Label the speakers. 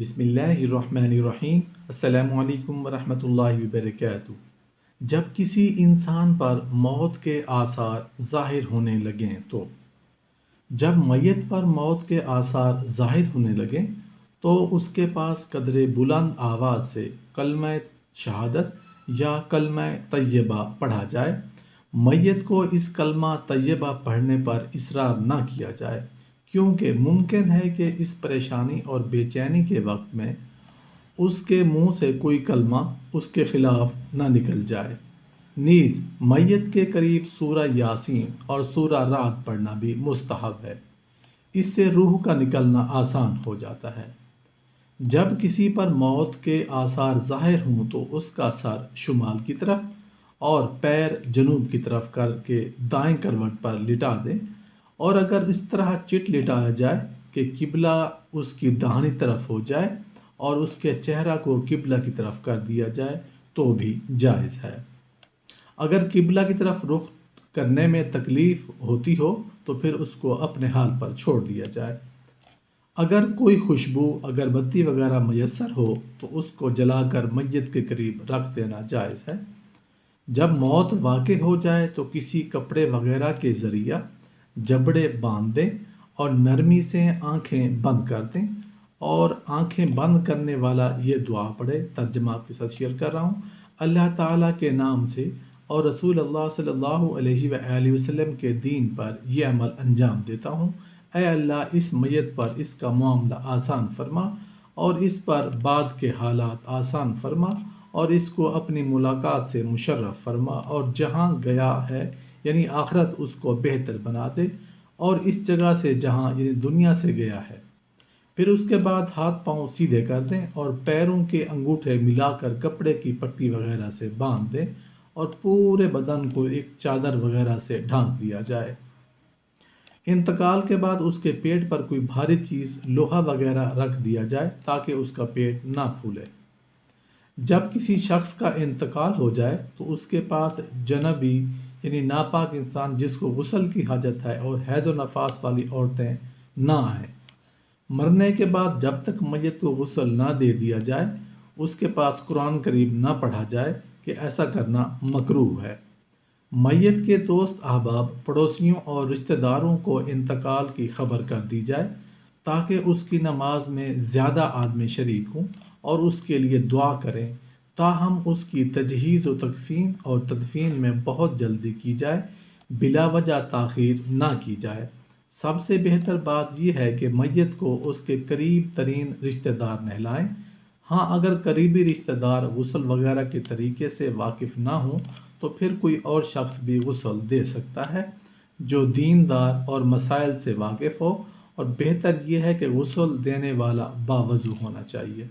Speaker 1: بسم اللہ الرحمن الرحیم۔ السلام علیکم ورحمۃ اللہ وبرکاتہ۔ جب کسی انسان پر موت کے آثار ظاہر ہونے لگیں تو جب میت پر موت کے آثار ظاہر ہونے لگیں تو اس کے پاس قدر بلند آواز سے کلمہ شہادت یا کلمہ طیبہ پڑھا جائے۔ میت کو اس کلمہ طیبہ پڑھنے پر اصرار نہ کیا جائے، کیونکہ ممکن ہے کہ اس پریشانی اور بے چینی کے وقت میں اس کے منہ سے کوئی کلمہ اس کے خلاف نہ نکل جائے۔ نیز میت کے قریب سورہ یاسین اور سورہ رعد پڑھنا بھی مستحب ہے، اس سے روح کا نکلنا آسان ہو جاتا ہے۔ جب کسی پر موت کے آثار ظاہر ہوں تو اس کا سر شمال کی طرف اور پیر جنوب کی طرف کر کے دائیں کروٹ پر لٹا دیں، اور اگر اس طرح چٹ لٹایا جائے کہ قبلہ اس کی داہنی طرف ہو جائے اور اس کے چہرہ کو قبلہ کی طرف کر دیا جائے تو بھی جائز ہے۔ اگر قبلہ کی طرف رخ کرنے میں تکلیف ہوتی ہو تو پھر اس کو اپنے حال پر چھوڑ دیا جائے۔ اگر کوئی خوشبو اگربتی وغیرہ میسر ہو تو اس کو جلا کر میت کے قریب رکھ دینا جائز ہے۔ جب موت واقع ہو جائے تو کسی کپڑے وغیرہ کے ذریعہ جبڑے باندھ دیں اور نرمی سے آنکھیں بند کر دیں، اور آنکھیں بند کرنے والا یہ دعا پڑھے۔ ترجمہ آپ کے ساتھ شیئر کر رہا ہوں۔ اللہ تعالیٰ کے نام سے اور رسول اللہ صلی اللہ علیہ وآلہ وسلم کے دین پر یہ عمل انجام دیتا ہوں۔ اے اللہ، اس میت پر اس کا معاملہ آسان فرما اور اس پر بعد کے حالات آسان فرما، اور اس کو اپنی ملاقات سے مشرف فرما، اور جہاں گیا ہے یعنی آخرت اس کو بہتر بنا دے، اور اس جگہ سے جہاں یعنی دنیا سے گیا ہے۔ پھر اس کے بعد ہاتھ پاؤں سیدھے کر دیں اور پیروں کے انگوٹھے ملا کر کپڑے کی پٹی وغیرہ سے باندھ دیں، اور پورے بدن کو ایک چادر وغیرہ سے ڈھانپ دیا جائے۔ انتقال کے بعد اس کے پیٹ پر کوئی بھاری چیز لوہا وغیرہ رکھ دیا جائے تاکہ اس کا پیٹ نہ پھولے۔ جب کسی شخص کا انتقال ہو جائے تو اس کے پاس جنبی یعنی ناپاک انسان جس کو غسل کی حاجت ہے اور حیض و نفاس والی عورتیں نہ آئیں۔ مرنے کے بعد جب تک میت کو غسل نہ دے دیا جائے اس کے پاس قرآن کریم نہ پڑھا جائے کہ ایسا کرنا مکروہ ہے۔ میت کے دوست احباب، پڑوسیوں اور رشتہ داروں کو انتقال کی خبر کر دی جائے تاکہ اس کی نماز میں زیادہ آدمی شریک ہوں اور اس کے لیے دعا کریں، تاہم اس کی تجہیز و تکفین اور تدفین میں بہت جلدی کی جائے، بلا وجہ تاخیر نہ کی جائے۔ سب سے بہتر بات یہ ہے کہ میت کو اس کے قریب ترین رشتہ دار نہلائیں۔ ہاں، اگر قریبی رشتہ دار غسل وغیرہ کے طریقے سے واقف نہ ہوں تو پھر کوئی اور شخص بھی غسل دے سکتا ہے جو دیندار اور مسائل سے واقف ہو، اور بہتر یہ ہے کہ غسل دینے والا باوضو ہونا چاہیے۔